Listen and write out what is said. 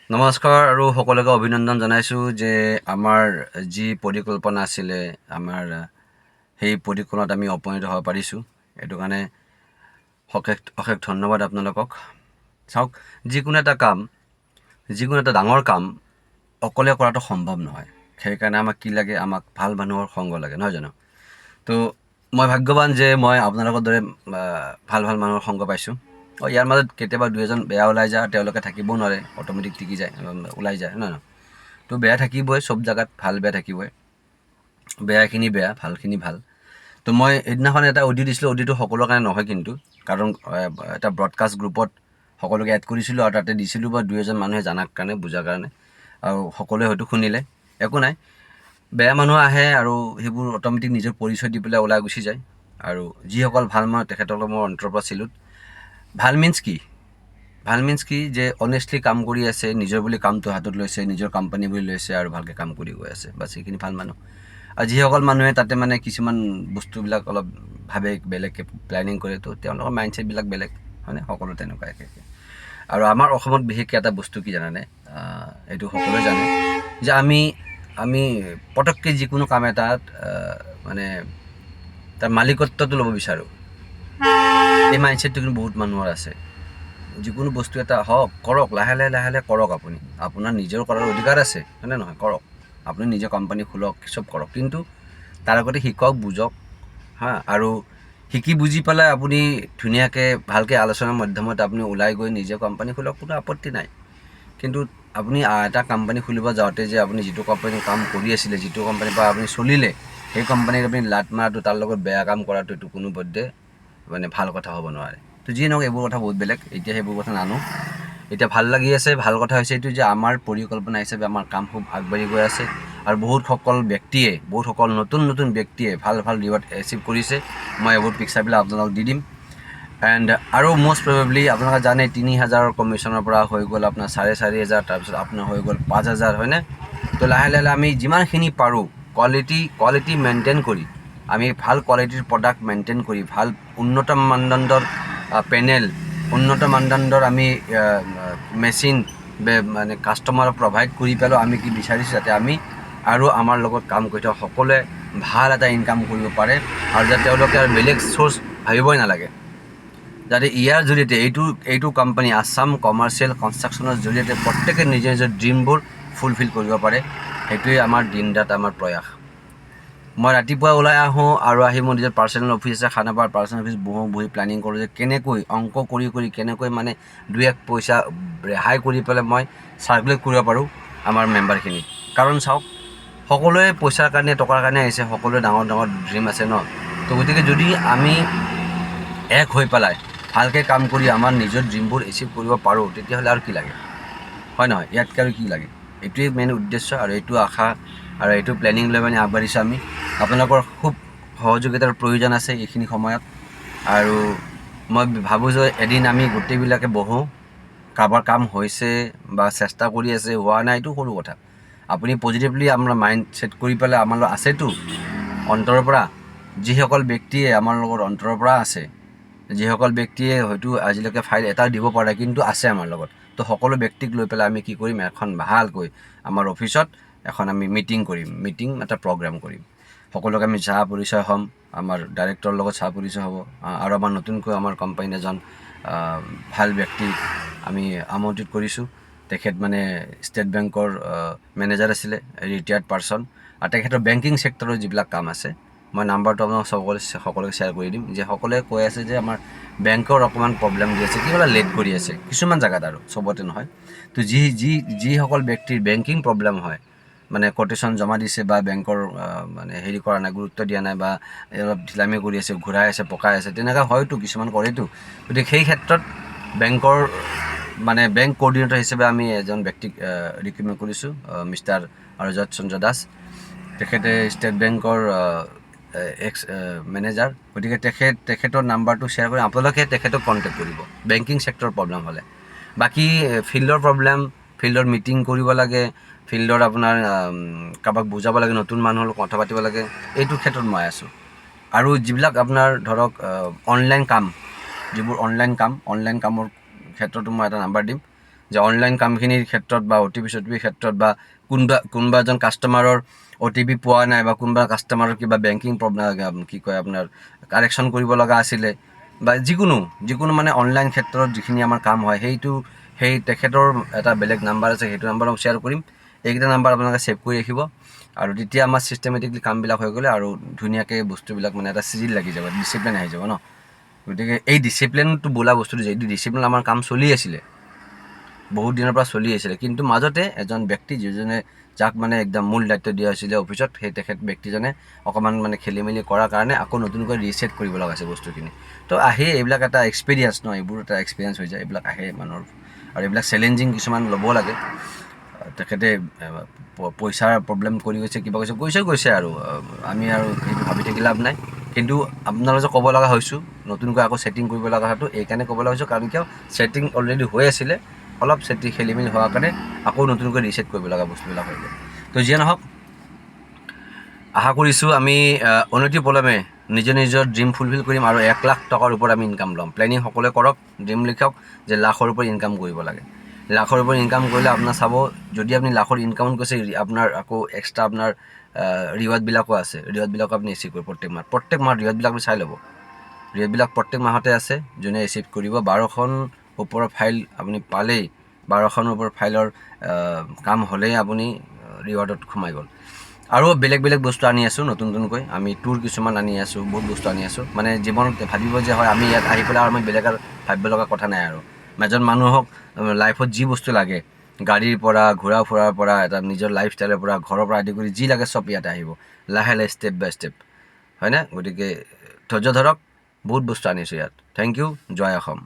নমস্কাৰ আৰু সকলোকে অভিনন্দন জনাইছোঁ যে আমাৰ যি পৰিকল্পনা আছিলে আমাৰ সেই পৰিকল্পনাত আমি উপনীত হ'ব পাৰিছোঁ। এইটো কাৰণে অশেষ অশেষ ধন্যবাদ আপোনালোকক। চাওক, যিকোনো এটা ডাঙৰ কাম অকলে কৰাটো সম্ভৱ নহয়। সেইকাৰণে আমাক কি লাগে? আমাক ভাল মানুহৰ সংগ লাগে, নহয় জানো? তো মই ভাগ্যৱান যে মই আপোনালোকৰ দৰে ভাল মানুহৰ সংগ পাইছোঁ। ইয়াৰ মাজত কেতিয়াবা দুই এজন বেয়া ওলাই যায়, তেওঁলোকে থাকিবও নোৱাৰে, অট'মেটিক টিকি যায়, ওলাই যায়, নহয়? তো বেয়া থাকিবই, চব জেগাত ভাল বেয়া থাকিবই। বেয়াখিনি বেয়া, ভালখিনি ভাল। তো মই সেইদিনাখন এটা অডিঅ' দিছিলোঁ, অডিঅ'টো সকলোৰ কাৰণে নহয় কিন্তু, কাৰণ এটা ব্ৰডকাষ্ট গ্ৰুপত সকলোকে এড কৰিছিলোঁ আৰু তাতে দিছিলোঁ বা দুই এজন মানুহে জানাৰ কাৰণে, বুজাৰ কাৰণে, আৰু সকলোৱে হয়তো শুনিলে। একো নাই, বেয়া মানুহ আহে আৰু সেইবোৰ অট'মেটিক নিজৰ পৰিচয় দি পেলাই ওলাই গুচি যায়। আৰু যিসকল ভাল মানুহ, তেখেতসকলক মোৰ অন্তৰৰ পৰা চেলুট। ভাল মিন্স কি? ভাল মিন্স কি? যে অনেষ্টলি কাম কৰি আছে, নিজৰ বুলি কামটো হাতত লৈছে, নিজৰ কোম্পানী বুলি লৈছে আৰু ভালকৈ কাম কৰি গৈ আছে, বাছ সেইখিনি ভাল মানুহ। আৰু যিসকল মানুহে তাতে মানে কিছুমান বস্তুবিলাক অলপ ভাবে, বেলেগকৈ প্লেনিং কৰে, তো তেওঁলোকৰ মাইণ্ডছেটবিলাক বেলেগ, হয়নে? সকলো তেনেকুৱা একে। আৰু আমাৰ অসমত বিশেষকৈ এটা বস্তু কি জানানে? এইটো সকলোৱে জানে যে আমি পটককৈ যিকোনো কাম এটাত মানে তাৰ মালিকত্বটো ল'ব বিচাৰোঁ। এই মাইণ্ডছেটটো কিন্তু বহুত মানুহৰ আছে। যিকোনো বস্তু এটা হওক, কৰক, লাহে লাহে কৰক। আপোনাৰ নিজৰ কৰাৰ অধিকাৰ আছে, হয়নে নহয়? কৰক, আপুনি নিজৰ কোম্পানী খোলক, চব কৰক, কিন্তু তাৰ আগতে শিকক, বুজক, আৰু শিকি বুজি পেলাই আপুনি ধুনীয়াকৈ ভালকৈ আলোচনাৰ মাধ্যমত আপুনি ওলাই গৈ নিজে কোম্পানী খোলক, কোনো আপত্তি নাই। কিন্তু আপুনি এটা কোম্পানী খুলিব যাওঁতে যে আপুনি যিটো কোম্পানীৰ কাম কৰি আছিলে, যিটো কোম্পানীৰ পৰা আপুনি চলিলে, সেই কোম্পানীত আপুনি লাট মাৰাটো, তাৰ লগত বেয়া কাম কৰাটো, এইটো কোনো পধ্যে মানে ভাল কথা হ'ব নোৱাৰে। তো যিয়ে নহওক, এইবোৰ কথা বহুত বেলেগ, এতিয়া সেইবোৰ কথা নানো। এতিয়া ভাল লাগি আছে, ভাল কথা হৈছে এইটো যে আমাৰ পৰিকল্পনা হিচাপে আমাৰ কাম খুব আগবাঢ়ি গৈ আছে আৰু বহুতসকল নতুন ব্যক্তিয়ে ভাল ৰিৱাৰ্ড এচিভ কৰিছে। মই এইবোৰ পিকচাৰবিলাক আপোনালোকক দি দিম। এণ্ড আৰু মষ্ট প্ৰবেবলি আপোনালোকে জানে 3,000 কমিশ্যনৰ পৰা হৈ গ'ল আপোনাৰ 4,500, তাৰপিছত আপোনাৰ হৈ গ'ল 5,000, হয়নে? তো লাহে আমি যিমানখিনি পাৰোঁ কোৱালিটি মেইনটেইন কৰি, আমি ভাল কোৱালিটিৰ প্ৰডাক্ট মেইনটেইন কৰি, ভাল উন্নত মানদণ্ডৰ পেনেল, উন্নত মানদণ্ডৰ আমি মেচিন মানে কাষ্টমাৰক প্ৰভাইড কৰি পেলাই আমি কি বিচাৰিছোঁ, যাতে আমি আৰু আমাৰ লগত কাম কৰি থকা সকলোৱে ভাল এটা ইনকাম কৰিব পাৰে আৰু যাতে তেওঁলোকে আৰু বেলেগ চ'ৰ্চ ভাবিবই নালাগে, যাতে ইয়াৰ জৰিয়তে এইটো কোম্পানী আছাম কমাৰ্চিয়েল কনষ্ট্ৰাকশ্যনৰ জৰিয়তে প্ৰত্যেকে নিজৰ ড্ৰিমবোৰ ফুলফিল কৰিব পাৰে। সেইটোৱে আমাৰ দিন ৰাত আমাৰ প্ৰয়াস। মই ৰাতিপুৱা ওলাই আহোঁ আৰু আহি মোৰ নিজৰ পাৰ্চনেল অফিচ আছে, খানাপাৰাৰ পাৰ্চনেল অফিচ বহি প্লেনিং কৰোঁ যে কেনেকৈ অংক কৰি কেনেকৈ মানে 2-1 পইচা ৰেহাই কৰি পেলাই মই চাৰ্কুলেট কৰিব পাৰোঁ আমাৰ মেম্বাৰখিনিক। কাৰণ চাওক, সকলোৱে পইচাৰ কাৰণে, টকাৰ কাৰণে আহিছে, সকলোৱে ডাঙৰ ড্ৰিম আছে ন। তো গতিকে যদি আমি এক হৈ পেলাই ভালকৈ কাম কৰি আমাৰ নিজৰ ড্ৰিমবোৰ এচিভ কৰিব পাৰোঁ, তেতিয়াহ'লে আৰু কি লাগে, হয় নহয়? ইয়াতকৈ আৰু কি লাগে? এইটোৱেই মেইন উদ্দেশ্য আৰু এইটো আশা আৰু এইটো প্লেনিং লৈ মানে আগবাঢ়িছোঁ আমি। আপোনালোকৰ খুব সহযোগিতাৰ প্ৰয়োজন আছে এইখিনি সময়ত। আৰু মই ভাবোঁ যে এদিন আমি গোটেইবিলাকে বহোঁ, কাৰোবাৰ কাম হৈছে বা চেষ্টা কৰি আছে, হোৱা নাই, এইটো সৰু কথা। আপুনি পজিটিভলি আপোনাৰ মাইণ্ড ছেট কৰি পেলাই আমাৰ লগত আছেতো অন্তৰৰ পৰা, যিসকল ব্যক্তিয়ে আমাৰ লগত অন্তৰৰ পৰা আছে, যিসকল ব্যক্তিয়ে হয়তো আজিলৈকে ফাইল এটা দিব পাৰে কিন্তু আছে আমাৰ লগত, তো সকলো ব্যক্তিক লৈ পেলাই আমি কি কৰিম, এখন ভালকৈ আমাৰ অফিচত এখন আমি মিটিং এটা প্ৰগ্ৰাম কৰিম। সকলোকে আমি চাহ পৰিচয় হ'ম, আমাৰ ডাইৰেক্টৰৰ লগত চাহ পৰিচয় হ'ব, আৰু আমাৰ নতুনকৈ আমাৰ কোম্পানীত এজন ভাল ব্যক্তি আমি আমন্ত্ৰিত কৰিছোঁ। তেখেত মানে ষ্টেট বেংকৰ মেনেজাৰ আছিলে, ৰিটায়াৰ্ড পাৰ্চন, আৰু তেখেতৰ বেংকিং ছেক্টৰৰ যিবিলাক কাম আছে, মই নাম্বাৰটো আপোনাক সকলোকে শ্বেয়াৰ কৰি দিম। যে সকলোৱে কৈ আছে যে আমাৰ বেংকৰ অকণমান প্ৰব্লেম দি আছে, কিবা লেট কৰি আছে কিছুমান জেগাত, আৰু চবতে নহয়। তো যিসকল ব্যক্তিৰ বেংকিং প্ৰব্লেম হয়, মানে কোটেশ্যন জমা দিছে বা বেংকৰ মানে হেৰি কৰা নাই, গুৰুত্ব দিয়া নাই, বা অলপ ঢিলামি কৰি আছে, ঘূৰাই আছে, পকাই আছে, তেনেকুৱা হয়তো, কিছুমান কৰেতো। গতিকে সেই ক্ষেত্ৰত বেংকৰ মানে বেংক কোঅৰ্ডিনেটৰ হিচাপে আমি এজন ব্যক্তিক ৰিক্ৰুটমেণ্ট কৰিছোঁ, মিষ্টাৰ ৰজত চন্দ্ৰ দাস। তেখেতে ষ্টেট বেংকৰ এক্স মেনেজাৰ। গতিকে তেখেতৰ নাম্বাৰটো শ্বেয়াৰ কৰি আপোনালোকে তেখেতক কণ্টেক্ট কৰিব বেংকিং ছেক্টৰৰ প্ৰব্লেম হ'লে। বাকী ফিল্ডৰ প্ৰব্লেম, ফিল্ডৰ মিটিং কৰিব লাগে, ফিল্ডৰ আপোনাৰ কাৰোবাক বুজাব লাগে, নতুন মানুহৰ লগত কথা পাতিব লাগে, এইটো ক্ষেত্ৰত মই আছোঁ। আৰু যিবিলাক আপোনাৰ ধৰক অনলাইন কামৰ ক্ষেত্ৰতো মই এটা নাম্বাৰ দিম। যে অনলাইন কামখিনিৰ ক্ষেত্ৰত বা OTP ক্ষেত্ৰত বা কোনোবা এজন কাষ্টমাৰৰ OTP পোৱা নাই বা কোনোবা কাষ্টমাৰৰ কিবা বেংকিং প্ৰব্লেম কি কয় আপোনাৰ কাৰেকশ্যন কৰিব লগা আছিলে বা যিকোনো মানে অনলাইন ক্ষেত্ৰত যিখিনি আমাৰ কাম হয় সেই তেখেতৰ এটা বেলেগ নাম্বাৰ আছে, সেইটো নাম্বাৰ মই শ্বেয়াৰ কৰিম। এইকেইটা নাম্বাৰ আপোনালোকে ছেভ কৰি ৰাখিব আৰু তেতিয়া আমাৰ ছিষ্টেমেটিকলি কামবিলাক হৈ গ'লে আৰু ধুনীয়াকৈ বস্তুবিলাক মানে এটা চিজিল লাগি যাব, ডিচিপ্লিন আহি যাব ন। গতিকে এই ডিচিপ্লিনটো বোলা বস্তুটো যে এইটো ডিচিপ্লিন আমাৰ কাম চলি আছিলে, বহুত দিনৰ পৰা চলি আহিছিলে, কিন্তু মাজতে এজন ব্যক্তি যিজনে যাক মানে একদম মূল দায়িত্ব দিয়া হৈছিলে অফিচত, সেই তেখেত ব্যক্তিজনে অকণমান মানে খেলি মেলি কৰাৰ কাৰণে আকৌ নতুনকৈ ৰিছেট কৰিব লগা হৈছে বস্তুখিনি। তো আহে এইবিলাক এটা এক্সপিৰিয়েঞ্চ ন, এইবোৰ এটা এক্সপিৰিয়েঞ্চ হৈ যায়, এইবিলাক আহে মানুহৰ। আৰু এইবিলাক চেলেঞ্জিং কিছুমান ল'ব লাগে। তেখেতে পইচাৰ প্ৰব্লেম কৰি গৈছে, কিবা গৈছে আৰু আমি আৰু সেইটো ভাবি থাকি লাভ নাই। কিন্তু আপোনালোকে ক'ব লগা হৈছোঁ নতুনকৈ আকৌ ছেটিং কৰিব লগা হোৱাটো এইকাৰণে ক'ব লগা হৈছোঁ, কাৰণ কিয় ছেটিং অলৰেডি হৈ আছিলে, অলপ খেলি মেলি হোৱাৰ কাৰণে আকৌ নতুনকৈ ৰিছেট কৰিব লগা বস্তুবিলাক হৈ গ'ল। তো যিয়ে নহওক, আশা কৰিছোঁ আমি অনতি পলমে নিজৰ ড্ৰিম ফুলফিল কৰিম আৰু 1 লাখ টকাৰ ওপৰত আমি ইনকাম ল'ম। প্লেনিং সকলোৱে কৰক, ড্ৰিম লিখক যে লাখৰ ওপৰত ইনকাম কৰিব লাগে। লাখৰ ওপৰত ইনকাম কৰিলে আপোনাৰ চাব, যদি আপুনি লাখৰ ইনকাম কৰিছে, আপোনাৰ আকৌ এক্সট্ৰা আপোনাৰ ৰিৱাৰ্ডবিলাকো আছে। ৰিৱাৰ্ডবিলাকো আপুনি এচিভ কৰিব প্ৰত্যেক মাহত ৰিৱাৰ্ডবিলাক আপুনি চাই ল'ব। ৰিৱাৰ্ডবিলাক প্ৰত্যেক মাহতে আছে, যোনে এচিভ কৰিব। 12খন ওপৰৰ ফাইল আপুনি পালেই, 12খনৰ ওপৰৰ ফাইলৰ কাম হ'লেই আপুনি ৰিৱাৰ্ডত সোমাই গ'ল। আৰু বেলেগ বস্তু আনি আছোঁ নতুনকৈ, আমি টুৰ কিছুমান আনি আছোঁ, বহুত বস্তু আনি আছোঁ। মানে জীৱনত ভাবিব যে হয় আমি ইয়াত আহি পেলাই আমি বেলেগ আৰু ভাবিব লগা কথা নাই আৰু। এজন মানুহক লাইফত যি বস্তু লাগে, গাড়ীৰ পৰা, ঘূৰা ফুৰাৰ পৰা, এটা নিজৰ লাইফষ্টাইলৰ পৰা, ঘৰৰ পৰা আদি কৰি যি লাগে চব ইয়াতে আহিব, লাহে ষ্টেপ বাই ষ্টেপ, হয়নে? গতিকে ধৈৰ্য ধৰক, বহুত বস্তু আনিছোঁ ইয়াত। থেংক ইউ, জয় অসম।